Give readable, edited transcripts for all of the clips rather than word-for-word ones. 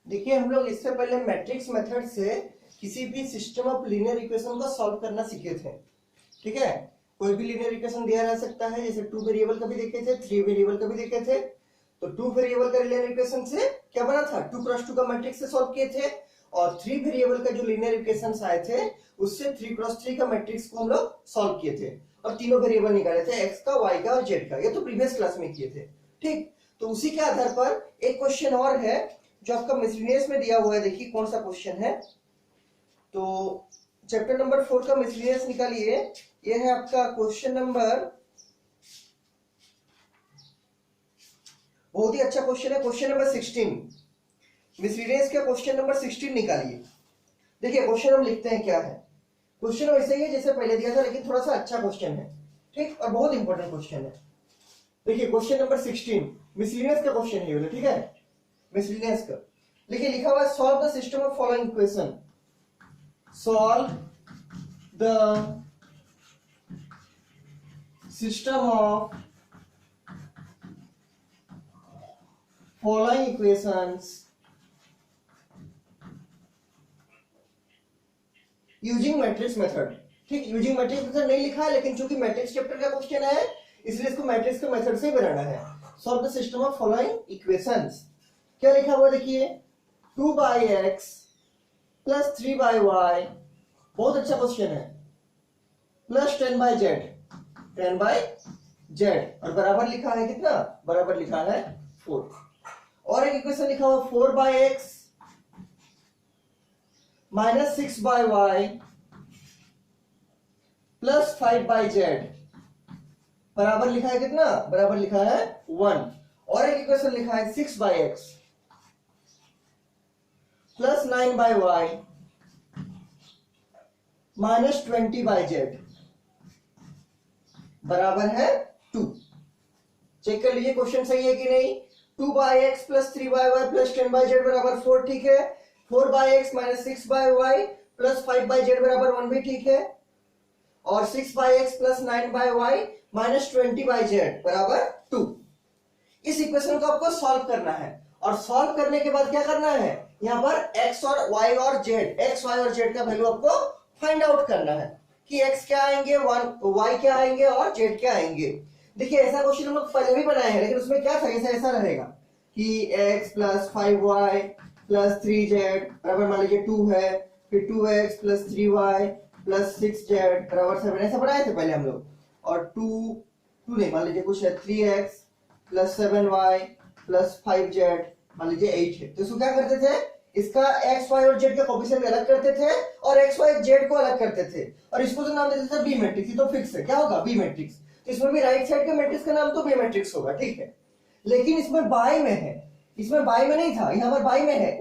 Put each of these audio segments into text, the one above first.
देखिए हम लोग इससे पहले मैट्रिक्स मेथड से किसी भी सिस्टम ऑफ लीनियर इक्वेशन को सॉल्व करना सीखे थे। ठीक है, कोई भी लीनियर इक्वेशन दिया रह सकता है, जैसे 2 वेरिएबल का भी देखे थे, 3 वेरिएबल का भी देखे थे। तो 2 वेरिएबल का लीनियर इक्वेशन से क्या बना था, 2 क्रॉस 2 का मैट्रिक्स से सॉल्व किए थे। और 3 वेरिएबल का जो लीनियर इक्वेशन आए थे उससे 3 क्रॉस 3 का मैट्रिक्स को हम लोग सॉल्व किए थे और तीनों वेरिएबल निकाले थे, एक्स का, वाई का और जेड का। ये तो प्रीवियस क्लास में किए थे। ठीक, तो उसी के आधार पर एक क्वेश्चन और है जो आपका मिसलेनियस में दिया हुआ है। देखिए कौन सा क्वेश्चन है, तो चैप्टर नंबर 4 का मिसलेनियस निकालिए। ये है आपका क्वेश्चन नंबर, बहुत ही अच्छा क्वेश्चन है, क्वेश्चन नंबर 16। मिसलेनियस का क्वेश्चन नंबर 16 निकालिए। देखिए क्वेश्चन हम लिखते हैं क्या है। क्वेश्चन वैसे ही है जैसे पहले दिया था, लेकिन थोड़ा सा अच्छा क्वेश्चन है। ठीक, और बहुत इंपॉर्टेंट क्वेश्चन है। देखिए क्वेश्चन नंबर 16 मिसलेनियस का क्वेश्चन है, ठीक है, मिसलेनियस का। देखिए लिखा हुआ है, solve the system of following equation. Solve the system of following equations using matrix method. ठीक, यूजिंग मैट्रिक्स मेथड नहीं लिखा है, लेकिन चूंकि मैट्रिक्स चैप्टर का क्वेश्चन है इसलिए इसको मैट्रिक्स के मेथड से ही बनाना है। Solve the system of following equations. क्या लिखा हुआ देखिए, 2x प्लस 3y, बहुत अच्छा क्वेश्चन है, प्लस 10z, 10z और बराबर लिखा है कितना, बराबर लिखा है 4। और एक इक्वेशन लिखा हुआ 4x minus 6y plus 5z, बराबर लिखा है कितना, बराबर लिखा है 1। और एक इक्वेशन लिखा है 6x plus 9y minus 20z, बराबर है 2। चेक कर लीजिए क्वेश्चन सही है कि नहीं। 2x plus 3y plus 10z बराबर 4, ठीक है। 4x minus 6y plus 5z बराबर 1 भी ठीक है। और 6x plus 9y minus 20z बराबर 2। इस इक्वेशन को आपको सॉल्व करना है और सॉल्व करने के बाद क्या करना है, यहां पर x और y और z, x y और z का वैल्यू आपको फाइंड आउट करना है कि x क्या आएंगे, y क्या आएंगे और z क्या आएंगे। देखिए ऐसा क्वेश्चन हम लोग पहले भी बनाए हैं, लेकिन उसमें क्या था, ऐसा रहेगा कि x plus 5y plus 3z बराबर मान लीजिए 2 है, फिर 2x plus 3y plus 6z बराबर 7, ऐसा बनाए थे पहले हम लोग। और 2 नहीं, मान लीजिए कुछ है 3x plus 7y plus 5z, मान लीजिए 8 है। तो इसको क्या करते थे, इसका x y और z का कोएफिशिएंट अलग करते थे और x y z को अलग करते थे और इसको तो नाम देते थे बी मैट्रिक्स। ये तो फिक्स है, क्या होगा, बी मैट्रिक्स। तो इसमें भी राइट साइड के मैट्रिक्स का नाम तो बी मैट्रिक्स होगा, ठीक है। लेकिन इसमें बाय में है, इसमें बाय में नहीं था, यहां पर बाय में है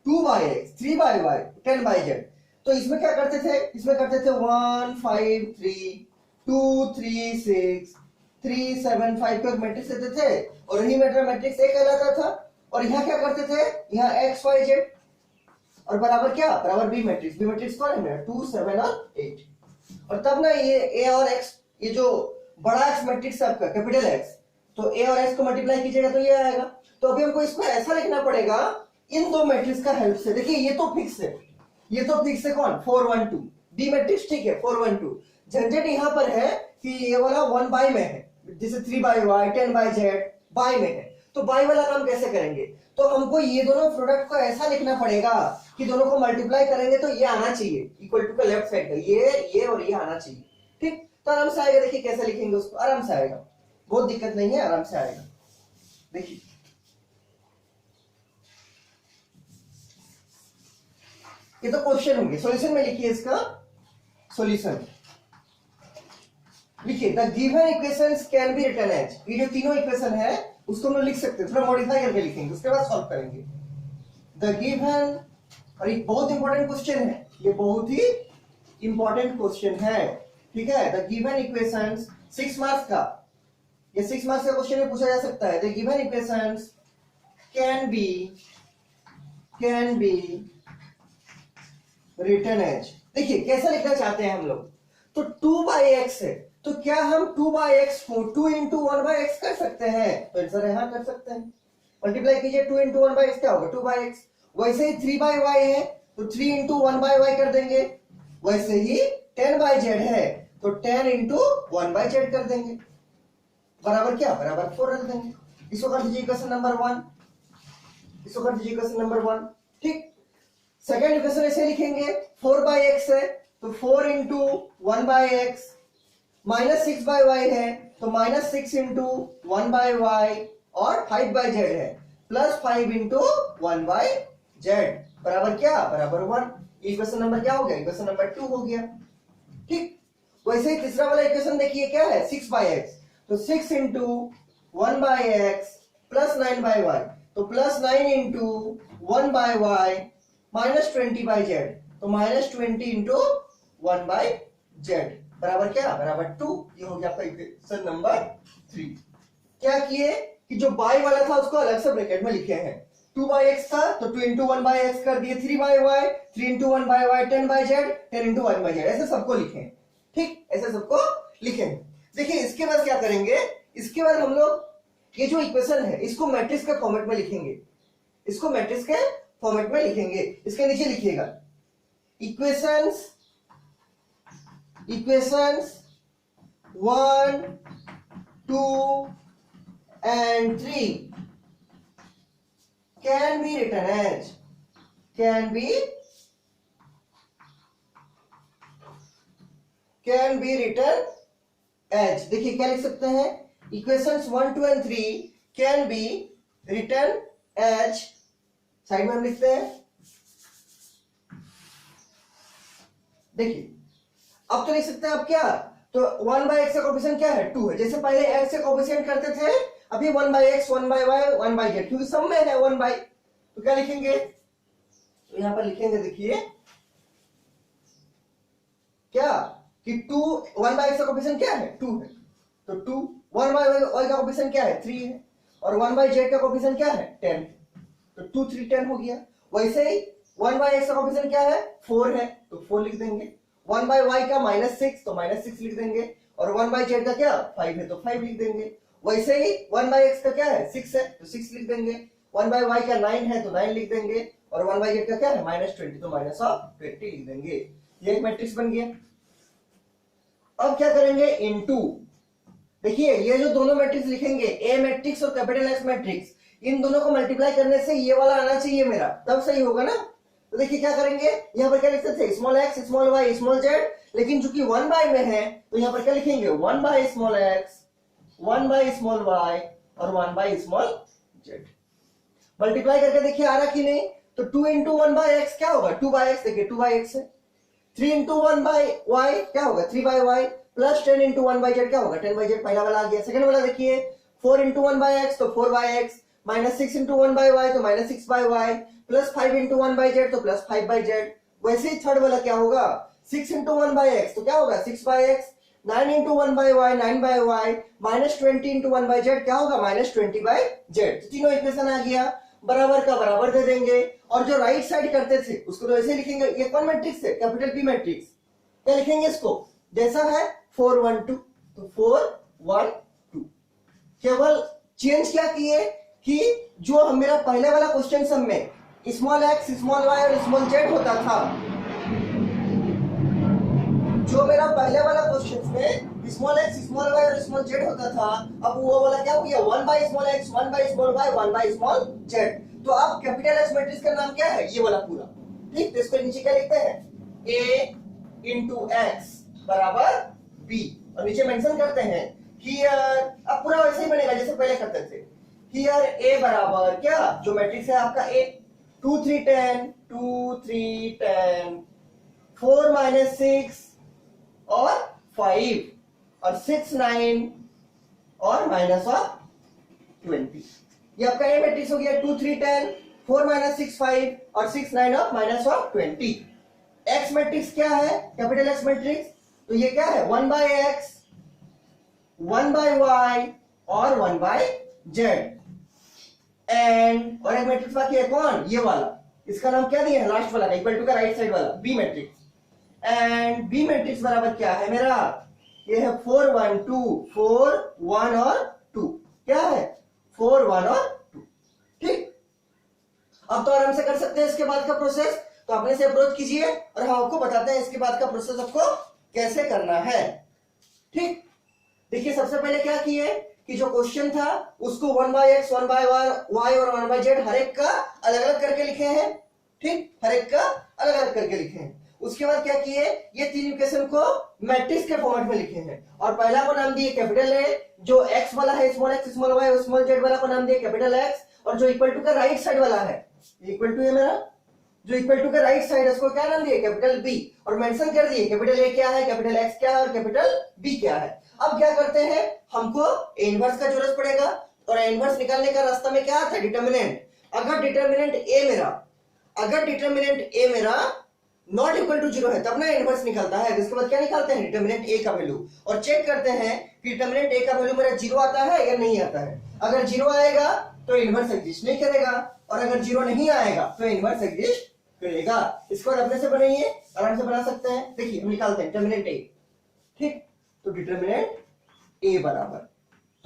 2x 3y 10z। तो इसमें क्या करते थे, इसमें करते थे 1 5 3 2 3 6 3 7 5 का मैट्रिक्स देते थे और यही मैट्रिक्स एक कहलाता था। और यहाँ क्या करते थे, यहाँ x y z और बराबर क्या, बराबर बी मैट्रिक्स। बी मैट्रिक्स कौन है मेरा, 2 7 और 8। और तब ना ये a और x, ये जो बड़ा x मैट्रिक्स है आपका, कैपिटल X, तो a और x को मल्टीप्लाई कीजिएगा तो ये आएगा। तो अभी हमको इसको ऐसा लिखना पड़ेगा इन दो मैट्रिक्स का हेल्प से। देखिए ये तो फिक्स है, ये तो फिक्स है कौन, 4 1 2 बी मैट्रिक्स, ठीक है 4 1 2। झंझट यहां पर है कि ये वाला 1 बाय में है, जैसे 3 by y 10 by z by में है, तो बाय वाला काम कैसे करेंगे। तो हमको ये दोनों प्रोडक्ट को ऐसा लिखना पड़ेगा कि दोनों को मल्टीप्लाई करेंगे तो ये आना चाहिए इक्वल टू का लेफ्ट साइड का, ये और ये आना चाहिए। ठीक, तो आराम से आएगा। देखिए कैसे लिखेंगे उसको, आराम से आएगा, बहुत दिक्कत नहीं है, आराम से आएगा। देखिए ये तो क्वेश्चन होंगे, सॉल्यूशन में लिखिए इसका सॉल्यूशन। लिखिए the given equations can be written as, ये जो तीनों इक्वेशन है उसको हम लिख सकते हैं, थोड़ा मॉडिफाई करके लिखेंगे, उसके बाद सॉल्व करेंगे। द गिवन, और एक बहुत इंपॉर्टेंट क्वेश्चन है, ये बहुत ही इंपॉर्टेंट क्वेश्चन है, ठीक है। द गिवन इक्वेशंस 6 मार्क्स का, ये 6 मार्क्स का क्वेश्चन में पूछा जा सकता है। The given equations can be written as. देखिए कैसा लिखना चाहते हैं हम लोग, तो 2/x है, तो क्या हम 2/x को 2 into 1/x कर सकते हैं, तो आंसर यहां कर सकते हैं। मल्टीप्लाई कीजिए 2 into 1/x क्या होगा 2/x, वैसे ही 3/y है तो 3 इंटू 1/y कर देंगे, वैसे ही 10/z है तो 10 इंटू 1/z कर देंगे, बराबर क्या, बराबर 4 रख देंगे। इसको कर दीजिए इक्वेशन नंबर 1, इसको कर दीजिए इक्वेशन नंबर 1। ठीक, सेकेंड इक्वेशन ऐसे लिखेंगे, 4/x है तो 4 इंटू 1/x, माइनस 6/y है तो माइनस 6 इंटू 1/y, और 5/z है प्लस 5 इंटू 1/z, बराबर क्या, बराबर 1। इक्वेशन नंबर क्या हो गया, इक्वेशन नंबर 2 हो गया। ठीक, वैसे ही तीसरा वाला इक्वेशन देखिए क्या है, 6/x, तो 6 इंटू 1/x प्लस 9/y, तो plus 9 into 1/y minus 20/z, तो माइनस 20 इंटू 1/z, बराबर क्या, बराबर 2। ये हो गया आपका इक्वेशन नंबर 3। क्या किए कि जो बाय वाला था उसको अलग से ब्रैकेट में लिखे हैं, 2/x था तो 2 इंटू 1/x कर दिए, 3/y, 3 into 1/y 10/z, 10 into 1/z, ऐसे सबको लिखें। ठीक, ऐसे सबको लिखें। देखिए इसके बाद क्या करेंगे, इसके बाद हम लोग ये जो इक्वेशन है इसको मैट्रिक्स के फॉर्मेट में लिखेंगे, इसको मैट्रिक्स के फॉर्मेट में लिखेंगे। इसके नीचे लिखिएगा equations 1, 2 and 3 can be written as, can be written as, देखिए क्या लिख सकते हैं, equations 1, 2 and 3 can be written as, side में हम लिखते हैं। देखिए अब तो लिख सकते हैं, अब क्या, तो 1/x का कोफिशिएंट क्या है, 2 है, जैसे पहले x से कोफिशिएंट करते थे, अभी 1/x 1/y 1/z, क्योंकि सब में है 1/, तो क्या लिखेंगे, तो यहां पर लिखेंगे देखिए क्या कि 2 1/x का कोफिशिएंट क्या है, 2 है, तो 2, 1/y का कोफिशिएंट क्या है, 3 है, और 1/z का कोफिशिएंट क्या है, 10 है, तो 2 3 10 हो गया। वैसे ही 1/x का कोफिशिएंट क्या है, 4 है, तो 4 लिख देंगे, 1/y का -6 तो -6 लिख देंगे, और 1/z का क्या 5 है तो 5 लिख देंगे। वैसे ही 1/x का क्या है 6 है तो 6 लिख देंगे, 1/y का 9 है तो 9 लिख देंगे, और 1/z का क्या है -20 तो -20 लिख देंगे। ये एक मैट्रिक्स बन गया। अब क्या करेंगे, इनटू, देखिए ये जो दोनों मैट्रिक्स लिखेंगे, ए मैट्रिक्स और कैपिटल एक्स मैट्रिक्स, इन दोनों को मल्टीप्लाई करने से ये वाला आना चाहिए मेरा, तब सही होगा ना। तो देखिए क्या करेंगे, यहाँ पर क्या लिखते थे, small x small y small z, लेकिन चूंकि 1/, में है तो यहाँ पर क्या लिखेंगे, 1/, स्मॉल x 1/, स्मॉल y और 1/, स्मॉल z। मल्टीप्लाई करके देखिए आ रहा कि नहीं, तो 2 इंटू 1/x क्या होगा, 2/x, देखिए 2/x है, 3 इंटू 1/y क्या होगा, 3/y, प्लस 10 इंटू 1/z क्या होगा, 10/z, पहला वाला आ गया। सेकंड वाला देखिए 4 इंटू 1/x तो 4/x, माइनस 6 इंटू 1/y तो minus 6/y, plus 5 into 1/z तो प्लस 5/z। वैसे ही थर्ड वाला क्या होगा, 6 इंटू 1/x तो क्या होगा 6/x, 9 into 1/y 9/y, minus 20 into 1/z क्या होगा -20/z। तीनों इक्वेशन आ गया, बराबर का बराबर दे देंगे, और जो राइट साइड करते थे उसको तो ऐसे लिखेंगे, ये कौन मैट्रिक्स है, कैपिटल P मैट्रिक्स, क्या लिखेंगे इसको, जैसा है 4 1 2, तो 4 1 2। केवल चेंज क्या किए कि जो मेरा पहले वाला क्वेश्चन सब में स्मॉल x स्मॉल y और स्मॉल z होता था, जो मेरा पहले वाला क्वेश्चन में स्मॉल x स्मॉल y और स्मॉल z होता था, अब वो वाला क्या हो गया 1/, small x 1/, small y 1/, small z। तो अब कैपिटल एक्स मैट्रिक्स का नाम क्या है, ये वाला पूरा। ठीक, तो इसको नीचे क्या लिखते हैं, a इंटू एक्स बराबर b, और नीचे मेंशन करते हैं हियर, अब पूरा वैसे ही बनेगा जैसे पहले करते थे, हियर a बराबर क्या, जो मैट्रिक्स है आपका a, 2 3 10 2 3 10, 4 माइनस 6 और 5, और 6 9 और -20। ये आपका ए मैट्रिक्स हो गया, 2 3 10, 4 माइनस 6 5 और 6 9 और -20। एक्स मैट्रिक्स क्या है, कैपिटल एक्स मैट्रिक्स, तो ये क्या है 1/x 1/y और 1/z, एंड और एक मैट्रिक्स बाकी है कौन, ये वाला, इसका नाम क्या दिया है लास्ट वाला, इक्वल टू का राइट साइड वाला B matrix, and B matrix बराबर क्या है मेरा, ये है 4 1 2, 4 1 और 2, क्या है 4 1 और 2। ठीक, अब तो आराम से कर सकते हैं बाद का प्रोसेस, तो अपने से अप्रोच कीजिए और हम आपको बताते हैं इसके बाद का प्रोसेस आपको कैसे करना है। ठीक, देखिए सबसे पहले क्या किए कि जो क्वेश्चन था उसको 1/x 1/y और 1/z हर एक का अलग अलग करके लिखे हैं। ठीक, हर एक का अलग अलग करके लिखे हैं। उसके बाद क्या किए, ये तीन इक्वेशन को मैट्रिक्स के फॉर्मेट में लिखे हैं और पहला को नाम दिए कैपिटल ए, जो x वाला है small x small y, small z वाला को नाम दिए कैपिटल x, और जो इक्वल टू का राइट साइड वाला है, इक्वल टू है मेरा, जो इक्वल टू का राइट साइड है उसको क्या नाम दिए कैपिटल B, और मेंशन कर दिए कैपिटल A क्या है, कैपिटल X क्या है और कैपिटल B क्या है। अब क्या करते हैं, हमको A इनवर्स का जरूरत पड़ेगा और A इनवर्स निकालने का रास्ता में क्या आता है, डिटर्मिनेंट। अगर डिटर्मिनेंट A मेरा नॉट इक्वल टू 0 है तब ना इनवर्स निकलता है। इसके बाद क्या निकालते हैं, डिटर्मिनेंट A का वैल्यू, और चेक करते हैं कि डिटर्मिनेंट A का वैल्यू मेरा 0 आता है या नहीं आता है। अगर 0 आएगा तो इनवर्स एग्जिस्ट नहीं करेगा और अगर 0 नहीं आएगा तो इनवर्स एग्जिस्ट करेगा। इसको अपने से बनाइए, आराम से बना सकते हैं। देखिए हम निकालते हैं डिटर्मिनेंट A। ठीक, तो डिटर्मिनेंट A बराबर,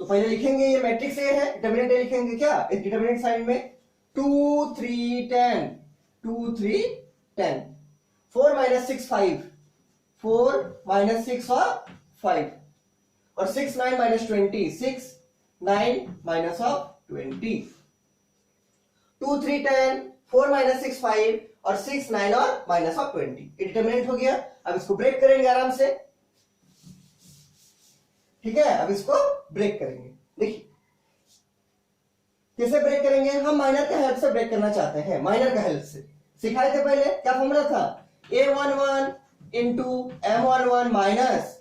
तो पहले लिखेंगे ये मैट्रिक्स A है, डिटर्मिनेंट A लिखेंगे क्या, इस डिटर्मिनेंट साइन में 2 3 10 2 3 10, 4 - 6 5, 4 - 6 और 5, और 6 9 - 20, 6 9 - of 20, 2 3 10, 4 - 6 5 और 6 9 और माइनस ऑफ 20, डिटर्मिनेंट हो गया। अब इसको ब्रेक करेंगे आराम से। ठीक है, अब इसको ब्रेक करेंगे। देखिए कैसे ब्रेक करेंगे, हम माइनर का हेल्प से ब्रेक करना चाहते हैं। माइनर का हेल्प से सिखाए थे पहले, क्या फॉर्मूला था, A11 into M11 minus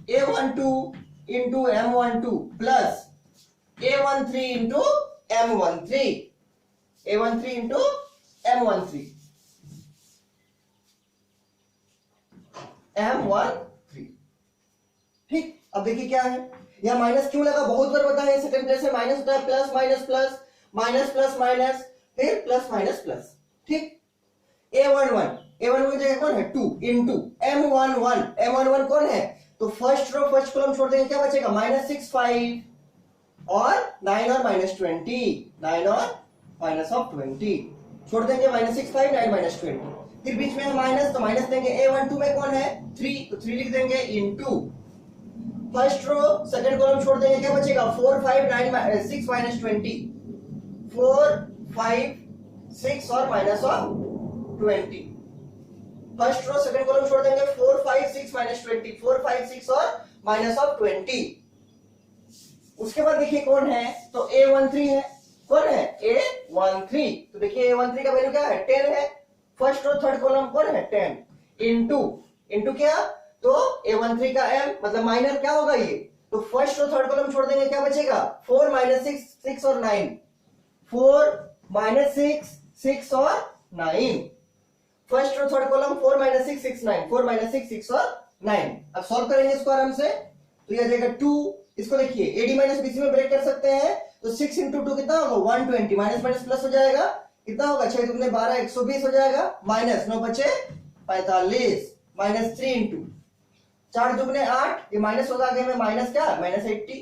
A12 into M12 plus A13 into M13, A13 into M13 M13। ठीक, अब देखिए क्या है, यह माइनस क्यों लगा, बहुत बार बताया, सेकंड प्लेस में माइनस होता है, plus minus plus minus plus minus फिर प्लस माइनस प्लस। ठीक, A11 की जगह कौन है 2 इंटू M11 कौन है, तो फर्स्ट रो फर्स्ट कॉलम छोड़ देंगे, क्या बचेगा -6 5 और 9 और -20, 9 और माइनस ऑफ 20 छोड़ देंगे, -6 5 9 -20, फिर बीच में है माइनस, तो माइनस देंगे। A12 में कौन है 3, तो 3 लिख देंगे into first row second column छोड़ देंगे, क्या बचेगा 4 5 9 6 -20, 4 5 6 और minus of 20, first row second column छोड़ देंगे, 4 5 6 -20, 4 5 6 और माइनस ऑफ 20। उसके बाद देखिए कौन है, तो A13 है, कौन है A13, तो देखिए A13 का वैल्यू क्या है 10 है, फर्स्ट रो थर्ड कॉलम कौन है 10 इंटू क्या, तो A13 का M मतलब माइनर क्या होगा ये, तो फर्स्ट रो थर्ड कॉलम छोड़ देंगे, क्या बचेगा 4 -6 6 और 9, 4 -6 6 और 9, फर्स्ट रो थर्ड कॉलम 4 -6 6 9, 4 -6 6 और 9। अब सॉल्व करेंगे इसको आराम से, तो यह जाएगा 2, इसको देखिए AD माइनस BC में ब्रेक कर सकते हैं, तो 6 इंटू 2 कितना होगा 120, माइनस माइनस प्लस हो जाएगा, कितना होगा 6 दुगने 12 120 हो जाएगा, माइनस 9 बचे 45, माइनस 3 इंटू 4 दुगने 8, ये माइनस होगा आगे में माइनस क्या -80,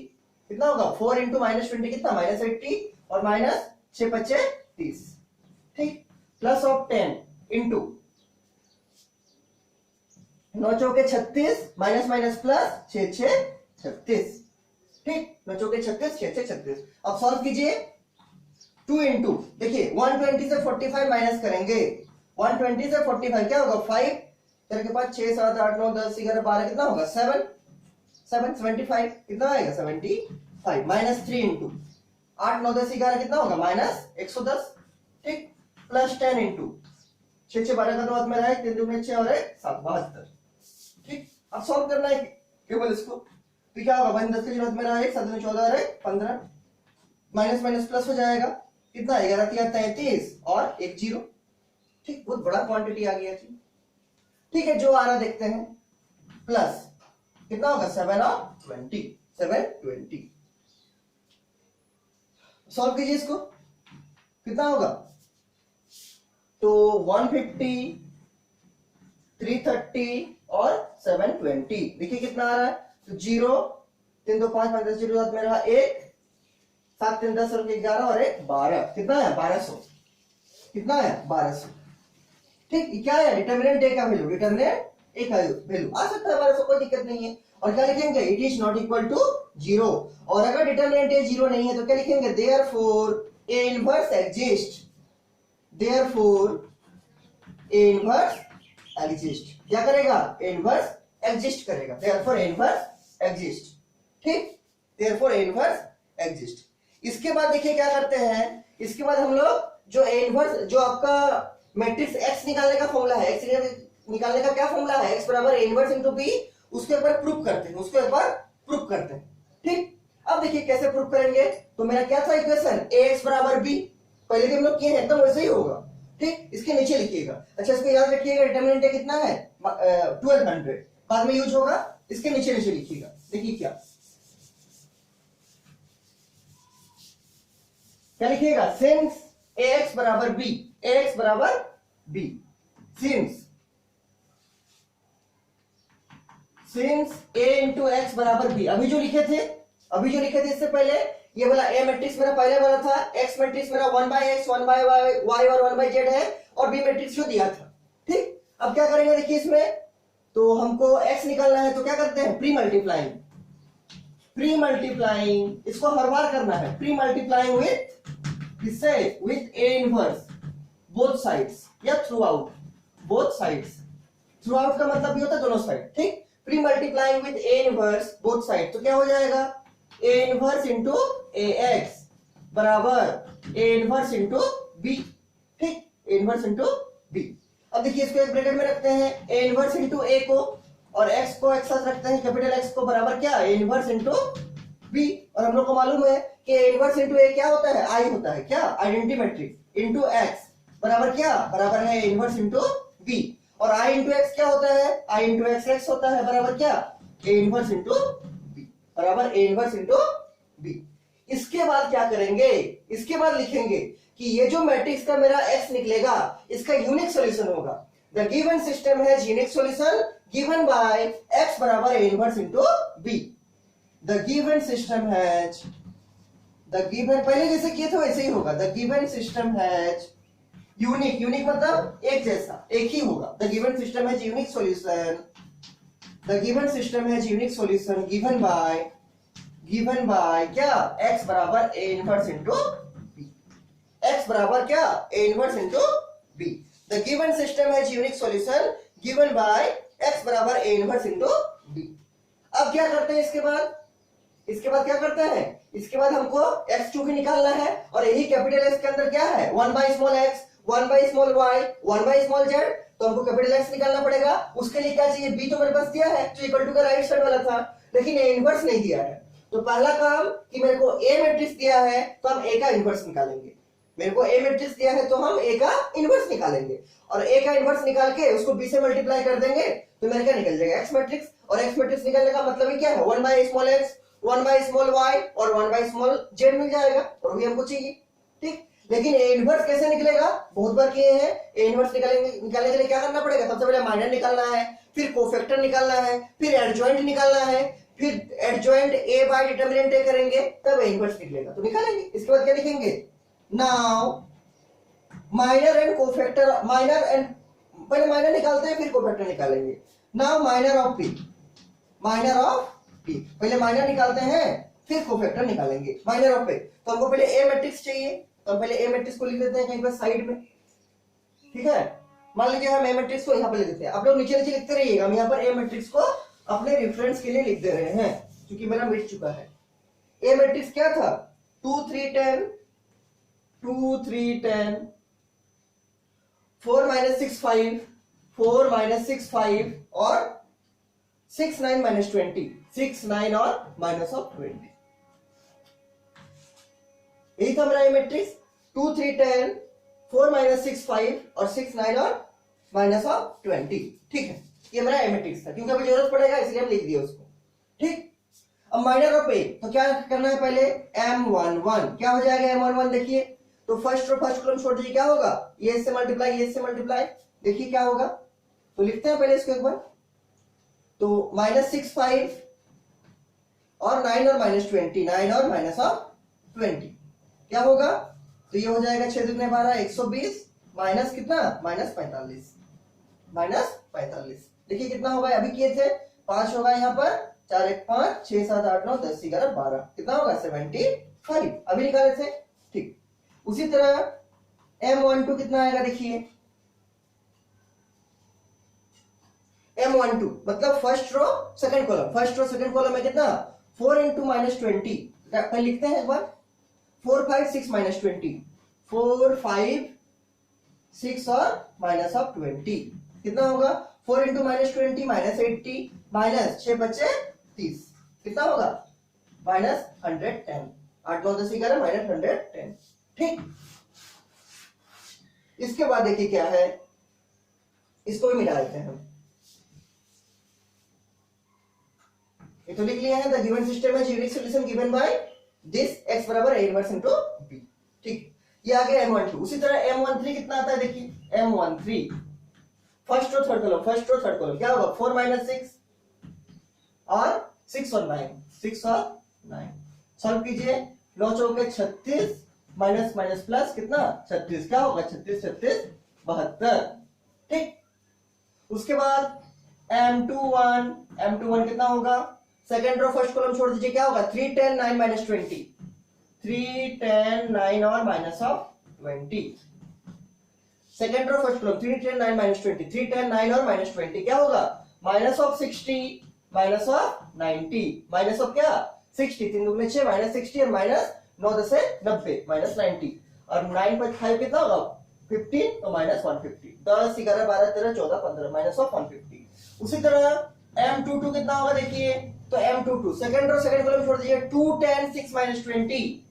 कितना होगा 4 इंटू -20 कितना -80 और माइनस 6 बचे 30। ठीक, प्लस ऑफ 10 इंटू 9 चौके 36 माइनस माइनस प्लस 6 6 36। ठीक, 9 चौके 36 6 6 36। अब सॉल्व कीजिए, 2 इंटू देखिए 120 से 45 माइनस करेंगे, 120 से 45 क्या होगा 5, तेरे के पास 6 7 8 9 10 11 12 कितना होगा 7 7 75, कितना आएगा 75, माइनस 3 इंटू 8 9 10 11 कितना होगा -110। ठीक, प्लस 10 इंटू 6 6 12 का 2 हाथ में रहा है, 3 2 6 और 1 7 72। ठीक, अब सॉल्व करना है केवल इसको, तो क्या होगा 1 10 के जरूरत में रहा है, 7 14 और 1 15, माइनस माइनस प्लस हो जाएगा, कितना 11 3 33 और 1 0। ठीक, बहुत बड़ा क्वांटिटी आ गया जी। ठीक है, जो आ रहा देखते हैं, प्लस कितना होगा 7 और 20, 720। सॉल्व कीजिए इसको, कितना होगा, तो 150 330 और 720, देखिए कितना आ रहा है, तो 0 3 2 5 5 10 0 में रहा 1 7 3 10 और 11 और 1 12, कितना है 1200, कितना है 1200। ठीक, क्या है डिटर्मिनेंट ए का वैल्यू, डिटर्मिनेंट ए का वैल्यू आ सकता है हमारे से, कोई दिक्कत नहीं है। और क्या लिखेंगे, it is not equal to 0। और अगर डिटर्मिनेंट ए 0 नहीं है तो क्या लिखेंगे, therefore A inverse exist, therefore A inverse exist. क्या करेगा, ए इनवर्स एग्जिस्ट करेगा, देयरफॉर ए इनवर्स एग्जिस्ट। ठीक, देयरफॉर ए इनवर्स एग्जिस्ट। इसके बाद देखिए क्या करते हैं, इसके बाद हम लोग जो ए इनवर्स, जो आपका मैट्रिक्स एक्स निकालने का फॉर्मूला है, एक्स निकालने का क्या फॉर्मूला है, एक्स बराबर ए इनवर्स इनटू बी, उसको एक बार प्रूफ करते हैं, उसको एक बार प्रूफ करते हैं। ठीक, अब देखिए कैसे प्रूफ करेंगे। तो मेरा क्या था इक्वेशन, ए एक्स बराबर बी, पहले भी हम लोग किए हैं एकदम वैसे ही होगा। ठीक, इसके नीचे लिखिएगा, अच्छा इसको याद रखिएगा, डिटरमिनेंट कितना है 1200, बाद में यूज होगा, इसके नीचे नीचे लिखिएगा। देखिए क्या लिखिएगा, सिंस ए एक्स बराबर बी, ए एक्स बराबर बी, सिंस ए इंटू एक्स बराबर बी। अभी जो लिखे थे इससे पहले, ये वाला ए मैट्रिक्स मेरा पहले वाला था, एक्स मैट्रिक्स मेरा 1/x 1/y और 1/z है, और बी मैट्रिक्स जो दिया था। ठीक, अब क्या करेंगे देखिए इसमें, तो हमको x निकालना है, तो क्या करते हैं, प्री मल्टीप्लाइंग, इसको हर बार करना है, pre multiplying with A inverse both sides, या throughout both sides. Throughout का मतलब भी होता है दोनों साइड। ठीक, pre multiplying with A inverse both side, तो क्या हो जाएगा, A inverse into A X बराबर ए इनवर्स इंटू बी। ठीक, ए इनवर्स इंटू बी। अब देखिए इसको एक ब्रैकेट में रखते हैं, ए इनवर्स इंटू ए को, और एक्स को एक साथ रखते हैं, कैपिटल एक्स को बराबर क्या, ए इनवर्स इंटू बी। और हम लोग को मालूम है कि ए इनवर्स इंटू ए क्या होता है, आई होता है, क्या, आइडेंटिटी मैट्रिक्स, इंटू एक्स बराबर क्या, बराबर है ए इनवर्स इंटू बी। और आई इंटू एक्स क्या होता है, आई इंटू एक्स एक्स होता है, बराबर क्या, ए इनवर्स इंटू बी, बराबर ए इनवर्स इंटू बी। इसके बाद क्या करेंगे, इसके बाद लिखेंगे कि ये जो मैट्रिक्स का मेरा एक्स निकलेगा, इसका यूनिक सॉल्यूशन होगा। The given system has unique solution given by X बराबर A inverse into B. The given system has, the given पहले जैसे किए थे वैसे ही होगा, the given system has unique, unique मतलब एक जैसा, एक ही होगा। The given system has unique solution, the given system has unique solution given by क्या, x बराबर a inverse into b, x बराबर क्या, a inverse into b। The given system has unique solution given bye x बराबर a inverse into b। अब क्या करते हैं इसके बाद क्या करते हैं, इसके बाद हमको x चूंकि निकालना है, और यही कैपिटल x के अंदर क्या है, 1/x 1/y 1/z, तो हमको कैपिटल एक्स निकालना पड़ेगा। उसके लिए क्या चाहिए, बी तो मेरे पास दिया है, जो इक्वल टू का राइट साइड वाला था, लेकिन ए इनवर्स नहीं दिया है। तो पहला काम कि मेरे को ए मैट्रिक्स दिया है, तो हम ए का इनवर्स निकालेंगे। मेरे को ए मैट्रिक्स दिया है तो हम ए का इनवर्स निकालेंगे, और ए का इनवर्स निकाल के उसको बी से मल्टीप्लाई कर देंगे, तो मेरे क्या निकल जाएगा, एक्स मैट्रिक्स। और एक्स मैट्रिक्स निकालने का मतलब ही क्या है, 1/x 1/y और 1/z मिल जाएगा, और भी हमको चाहिए। ठीक, लेकिन ए इनवर्स कैसे निकलेगा, बहुत बार किए हैं। ए इनवर्स निकालने के लिए क्या करना पड़ेगा, सबसे पहले माइनर निकालना है, फिर कोफैक्टर निकालना है, फिर एडजॉइंट निकालना है, फिर adjoint A by determinant A करेंगे, तब ए इनवर्स निकलेगा, तो निकालेंगे। इसके बाद क्या लिखेंगे, नाउ माइनर एंड कोफैक्टर, पहले माइनर निकालते हैं फिर कोफैक्टर निकालेंगे। नाउ माइनर ऑफ पी, पहले माइनर निकालते हैं फिर कोफैक्टर निकालेंगे, माइनर ऑफ ए। तो हमको पहले ए मैट्रिक्स चाहिए, तो हम पहले ए मैट्रिक्स को लिख देते हैं कहीं पर साइड में। ठीक है, मान लीजिए हम ए मैट्रिक्स को यहाँ पर लिख देते हैं, आप लोग नीचे नीचे लिखते रहिएगा, हम यहाँ पर ए मैट्रिक्स को अपने रेफरेंस के लिए लिख दे रहे हैं, क्योंकि मेरा मिट चुका है। ए मैट्रिक्स क्या था, 2 3 10 2 3 10 4 6 5 4 6 5 और 6 9 -20, 6 9 और -20, यही था मेरा ए मैट्रिक्स। 2 3 10 4 6 5 और 6 9 और -20। ठीक है, ये मेरा ए मैट्रिक्स था, क्योंकि अभी जरूरत पड़ेगा इसलिए हम लिख दिए उसको। ठीक, अब माइनर ऑफ ए, तो क्या करना है, पहले M11 क्या हो जाएगा, M11 देखिए, तो फर्स्ट कॉलम छोड़ दीजिए, क्या होगा, ये से मल्टीप्लाई, देखिए क्या होगा, तो लिखते हैं पहले इसको एक बार। तो -6 5 और 9 और -20, 9 और -20 क्या होगा, तो ये हो जाएगा 6 दूनी 12 120 माइनस कितना, -45। -45। देखिए कितना होगा, अभी किए थे 5 होगा यहाँ पर, 4 1 5 6 7 8 9 10 11 12, कितना होगा 75 अभी निकाले थे। ठीक, उसी तरह M12 कितना आएगा, देखिए M12 मतलब first row second column, first row second column में कितना 4 इंटू -20, अपन लिखते हैं एक बार 4 5 6 -20, 4 5 6 और -20 कितना होगा 4 इंटू -20 -80 माइनस 6 बचे 30, कितना होगा -110, 8 9 10 11 -110। ठीक, इसके बाद देखिए क्या है, इसको भी मिला देते हैं हम। ये तो लिख लिया है, द गिवन सिस्टम है unique solution given by this x बराबर a इनवर्स इनटू b। ठीक, ये आ गया M12। उसी तरह M13 कितना आता है, देखिए M13 first row third column, first row third column क्या होगा 4 6 और 6 और 9, 6 और 9 सॉल्व कीजिए, 9 चौके 36 माइनस माइनस प्लस कितना 36, क्या होगा 36 36 72। ठीक, उसके बाद M21 कितना होगा, सेकेंड रो फर्स्ट कॉलम छोड़ दीजिए, क्या होगा 3 10 9 -20, 3 10 9 और -20। सेकेंड रो फर्स्ट कॉलम 3 10 9 -20, 3 10 9 और -20 क्या होगा -60 -90, माइनस ऑफ क्या 60, 3 दूनी 6 -60 और -9 10 से 90 -90 और 9 पर 5 कितना होगा 15 तो -150, 10 11 12 13 14 15 -150। उसी तरह M22 कितना होगा, देखिए तो M22 second row second column छोड़ दीजिए, 2 10 6 -20,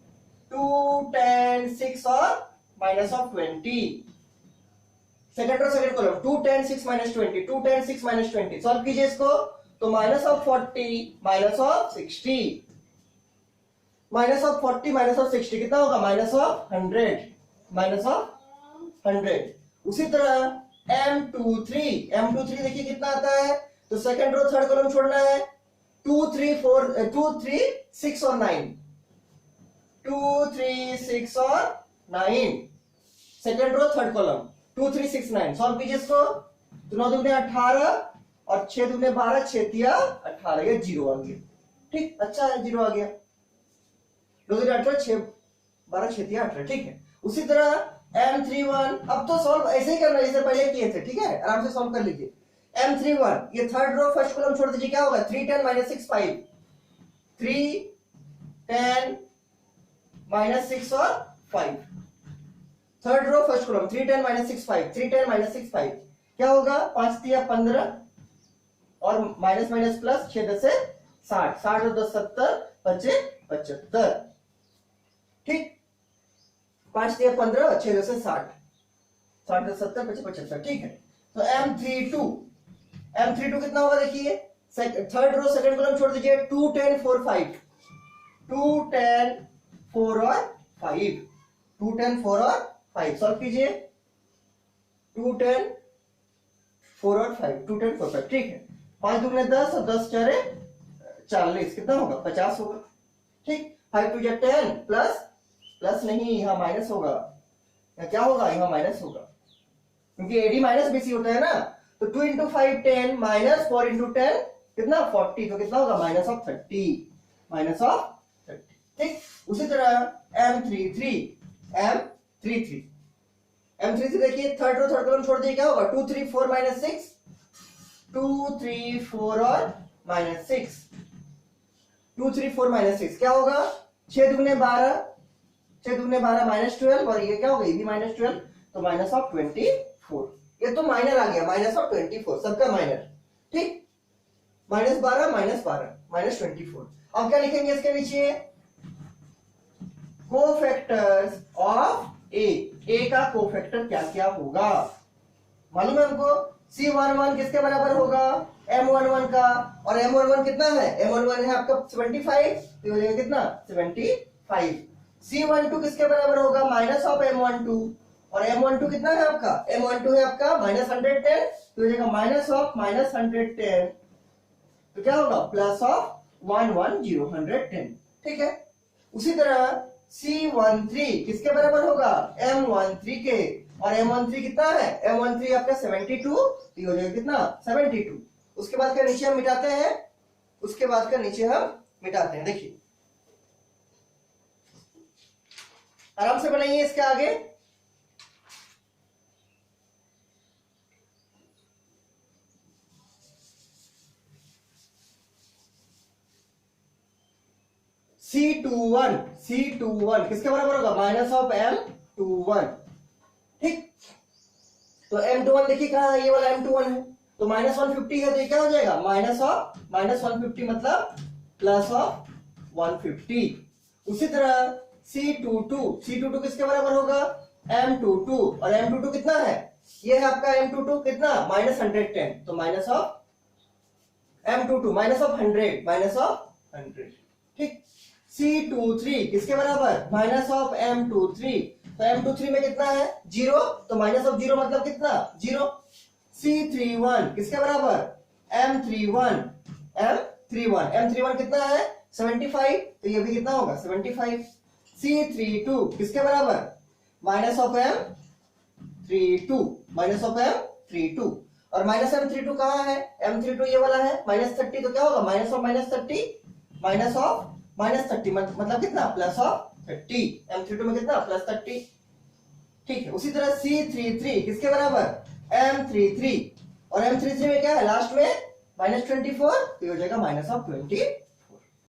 2 10 6 और -20, second row second column 2 10 6 -20, 2 10 6 -20 solve कीजिए इसको, तो -40 -60, -40 कितना होगा -100। उसी तरह M23 देखिए कितना आता है, तो सेकंड रो थर्ड कॉलम छोड़ना है, 2 3 6 और 9, 2 3 6 और 9 second row third column 2 3 6 9 solve कीजिए इसको, तो 9 दूने 18 और 6 दूने 12 6 तिया 18, ये 0 आ गया। ठीक, अच्छा है 0 आ गया, 2 दूने 18 6 12 6 तिया 18। ठीक है, उसी तरह M31 अब तो सॉल्व ऐसे ही करना जैसे पहले किए थे। ठीक है, आराम से सॉल्व कर लीजिए। M31 ये थर्ड रो फर्स्ट कॉलम छोड़ दीजिए, क्या होगा 3 10 -6 5, 3 10 -6 और 5, थर्ड रो फर्स्ट कॉलम 3 10 -6 5, 3 10 -6 5 क्या होगा 5 तिया 15 और माइनस माइनस प्लस 6 10 से 60, 60 और 10 70 बचे 75। ठीक, 5 तिया 15 और 6 10 से 60, 60 10 70 बचे 75। ठीक है, तो M32 कितना होगा, देखिए थर्ड रो सेकंड कॉलम छोड़ दीजिए, 2 10 4 5, 2 10 4 और 5, 2 10 4 और 5 सॉल्व कीजिए, 2 10 4 और 5, 2 10 4 5। ठीक है, 5 दूने 10 और 10 4 40 कितना होगा 50 होगा। ठीक, 5 2 10 प्लस नहीं, यहाँ माइनस होगा, यहाँ क्या होगा यहाँ माइनस होगा, क्योंकि एडी माइनस बीसी होता है ना, तो 2 इंटू 5 10 माइनस 4 इंटू 10 कितना 40, तो कितना होगा -30। ठीक, उसी तरह M33 देखिए थर्ड रो थर्ड कॉलम छोड़ दिए, क्या होगा 2 3 4 -6, 2 3 4 और -6, 2 3 4 -6 क्या होगा 6 दूने 12 -12 और ये क्या होगा ये भी -12, तो -24। ये तो माइनर आ गया -24 सबका माइनर। ठीक, -12 -24। अब क्या लिखेंगे इसके नीचे, कोफैक्टर्स ऑफ ए का कोफैक्टर क्या क्या होगा मालूम है हमको, C11 किसके बराबर होगा M11 का, और M11 कितना है, M11 है आपका 75, तो हो जाएगा कितना 75। C12 किसके बराबर होगा माइनस ऑफ M12, और M12 कितना है आपका, M12 है आपका -110, तो हो जाएगा माइनस ऑफ -110, तो क्या होगा प्लस ऑफ 110 ठीक है। उसी तरह C13 किसके बराबर होगा M13 के, और M13 कितना है, M13 आपका 72, तो ये हो जाएगा कितना 72। उसके बाद का नीचे हम मिटाते हैं, उसके बाद का नीचे हम मिटाते हैं। देखिए आराम से बनाइए इसके आगे। C21 किसके बराबर होगा, माइनस ऑफ M21। ठीक, तो M21 देखिए कहां है, ये वाला M21 है, तो माइनस 150 है, तो ये क्या हो जाएगा माइनस ऑफ माइनस 150 मतलब प्लस ऑफ 150। उसी तरह C22 किसके बराबर होगा, M22, और M22 कितना है, ये है आपका M22 कितना माइनस 110, तो minus of M22 minus of 100, minus of 100। ठीक, C23 किसके बराबर, माइनस ऑफ M23, तो M23 में कितना है 0, तो माइनस ऑफ 0 मतलब कितना 0। C31 किसके बराबर, M31 कितना है 75, तो ये भी कितना होगा 75। C32 किसके बराबर, माइनस ऑफ M32, और माइनस M32 कहां है, M32 ये वाला है माइनस 30, तो क्या होगा माइनस ऑफ माइनस 30 मतलब कितना प्लस ऑफ 30, M32 में कितना प्लस 30। ठीक है, उसी तरह C33 किसके बराबर, M33, और M33 में क्या है लास्ट में माइनस 24, तो हो जाएगा माइनस ऑफ 24।